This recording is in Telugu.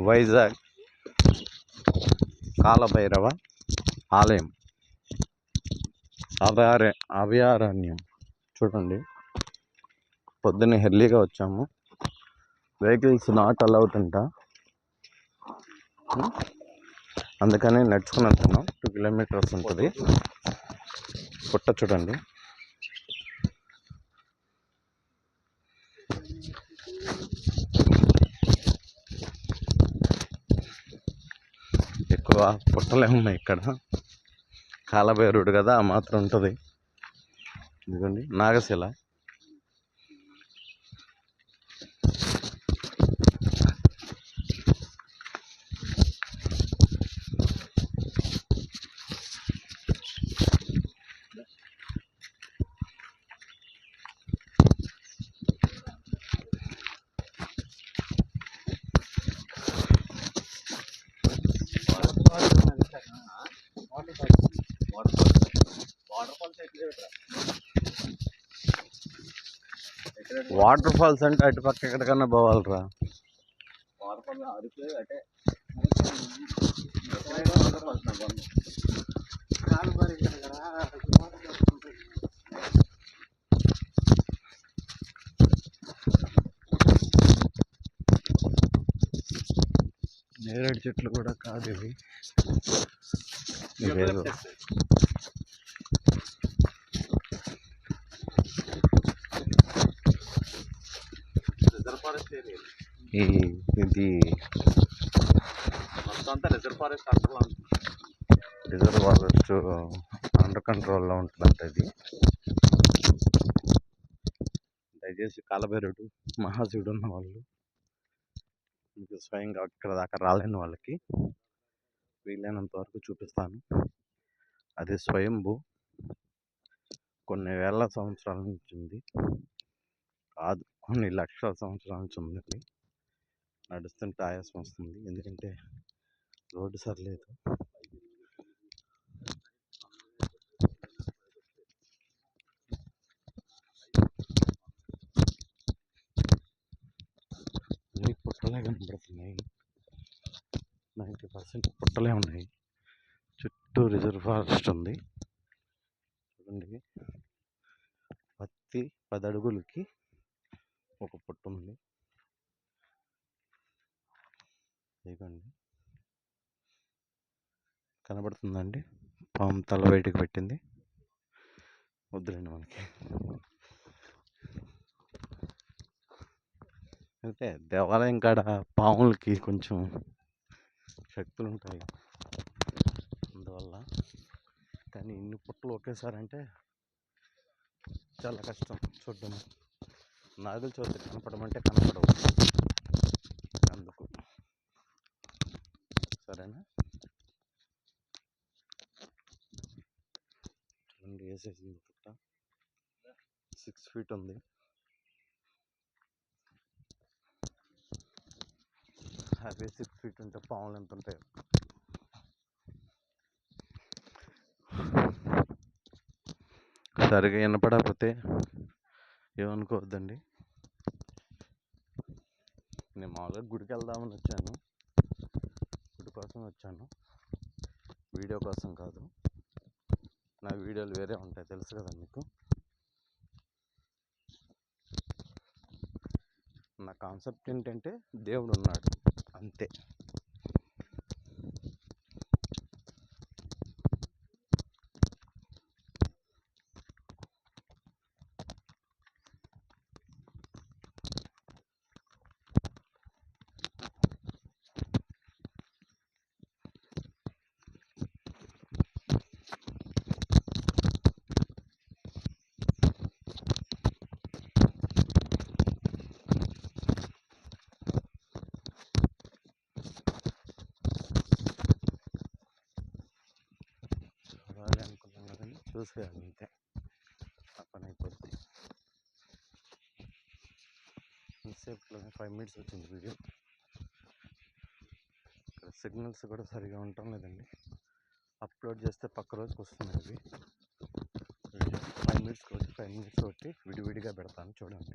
వైజాగ్ కాలభైరవ ఆలయం అభయారణ్యం చూడండి. పొద్దున్నే ఎర్లీగా వచ్చాము. వెహికల్స్ నాట్ అలౌడ్ అంట, అందుకని నడుచుకుని వెళ్తున్నాం. 2 కిలోమీటర్స్ ఉంటుంది. పుట్ట చూడండి. ఎక్కువ పుట్టలే ఉన్నాయి ఇక్కడ. కాలభైరుడు కదా, ఆ మాత్రం ఉంటుంది. ఇదిగోండి నాగశిల. వాటర్ ఫాల్స్ అంటే అటు పక్క ఎక్కడికన్నా పోవాలరా. నేరేడు చెట్లు కూడా కాదు ఇవి. ఇవేదో ఇది రిజర్వ్ ఫారెస్ట్ అండర్ కంట్రోల్లో ఉంటుందంట. ఇది దయచేసి కాలభైరుడు మహాశివుడు ఉన్న వాళ్ళు, మీకు స్వయంగా అక్కడ దాకా రాలేని వాళ్ళకి వీలైనంత వరకు చూపిస్తాను. అది స్వయంభూ, కొన్ని వేల సంవత్సరాల నుంచి ఉంది, కాదు కొన్ని లక్షల సంవత్సరాల నుంచి ఉంది. నడుస్తుంటే ఆయాసం వస్తుంది, ఎందుకంటే రోడ్డు సరిలేదు. అన్ని పుట్టలే కనబడుతున్నాయి. 90% పుట్టలే ఉన్నాయి. చుట్టూ రిజర్వ్ ఫారెస్ట్ ఉంది చూడండి. 10 అడుగులకి ఒక పుట్ట ఉంది. ఇదిగోండి కనబడుతుందండి. పాము తల బయటకు పెట్టింది. వద్దులేండి మనకి. అయితే దేవాలయం కాడ పాములకి కొంచెం శక్తులు ఉంటాయి అందువల్ల. కానీ ఇన్ని పుట్టలు ఒకేసారి అంటే చాలా కష్టం చూడడం. నాగుల చవితి కనపడమంటే కనపడవు, అందుకు. సరేనా? చూడండి వేసేసింది పుట్ట. 6 feet ఉంది. అదే 6 feet ఉంటే పాములు ఎంత ఉంటాయి. సరిగా వినపడకపోతే ఏమనుకోవద్దండి. నేను మామూలుగా గుడికి వెళ్దామని వచ్చాను, గుడి కోసం వచ్చాను, వీడియో కోసం కాదు. నా వీడియోలు వేరే ఉంటాయి, తెలుసు కదా మీకు. నా కాన్సెప్ట్ ఏంటంటే దేవుడు ఉన్నాడు, అంతే. చూడాలి అనుకున్నాను కానీ చూసేయాలి, అంతే. ఆ పని అయిపోద్ది. ఇంతసేపులోనే 5 minutes వచ్చింది వీడియో. ఇక్కడ సిగ్నల్స్ కూడా సరిగా ఉండటం లేదండి. అప్లోడ్ చేస్తే పక్క రోజుకి వస్తుంది అది. 5 minutes ఒకటి 5 minutes ఒకటి విడివిడిగా పెడతాను చూడండి.